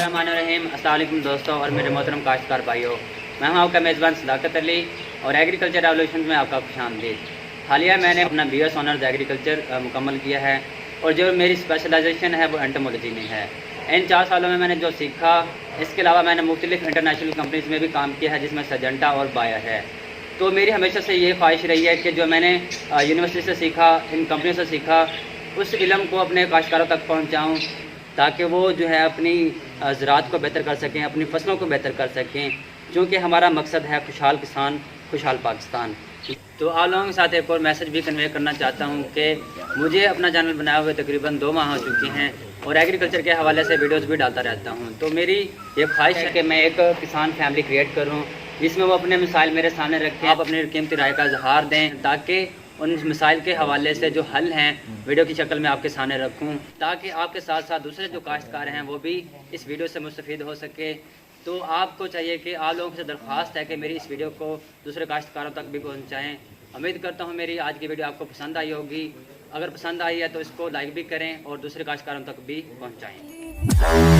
बिस्मिल्लाहिर्रहमानिर्रहीम। अस्सलाम वालेकुम दोस्तों और मेरे मोहतरम काश्तकार भाइयों, मैं हूं आपका मेज़बान सदाकत अली और एग्रीकल्चर रेवोल्यूशन में आपका खुशामदीद। हालिया मैंने अपना BS ऑनर्स एग्रीकल्चर मुकम्मल किया है और जो मेरी स्पेशलाइजेशन है वो एंटोमोलॉजी में है। इन 4 सालों में मैंने जो सीखा, इसके अलावा मैंने मुख्तलिफ इंटरनेशनल कंपनीज़ में भी काम किया है जिसमें सजेंटा और बायर है। तो मेरी हमेशा से ये ख्वाहिश रही है कि जो मैंने यूनिवर्सिटी से सीखा, इन कंपनियों से सीखा, उस इल्म को अपने काश्तकारों तक पहुँचाऊँ ताकि वो जो है अपनी ज़राअत को बेहतर कर सकें, अपनी फसलों को बेहतर कर सकें, क्योंकि हमारा मकसद है खुशहाल किसान, खुशहाल पाकिस्तान। तो आप लोगों के साथ एक और मैसेज भी कन्वे करना चाहता हूँ कि मुझे अपना चैनल बनाए हुए तकरीबन 2 माह हो चुके हैं और एग्रीकल्चर के हवाले से वीडियोस भी डालता रहता हूँ। तो मेरी ये ख्वाहिश है कि मैं एक किसान फैमिली क्रिएट करूँ जिसमें वो अपने मिसाइल मेरे सामने रखें, आप अपनी कीमती राय का इजहार दें ताकि उन मिसाइल के हवाले से जो हल हैं वीडियो की शक्ल में आपके सामने रखूं, ताकि आपके साथ साथ दूसरे जो काश्तकार हैं वो भी इस वीडियो से मुस्तफ़ीद हो सके। तो आपको चाहिए कि आप लोगों से दरख्वास्त है कि मेरी इस वीडियो को दूसरे काश्तकारों तक भी पहुंचाएं। उम्मीद करता हूं मेरी आज की वीडियो आपको पसंद आई होगी। अगर पसंद आई है तो इसको लाइक भी करें और दूसरे काश्तकारों तक भी पहुँचाएँ।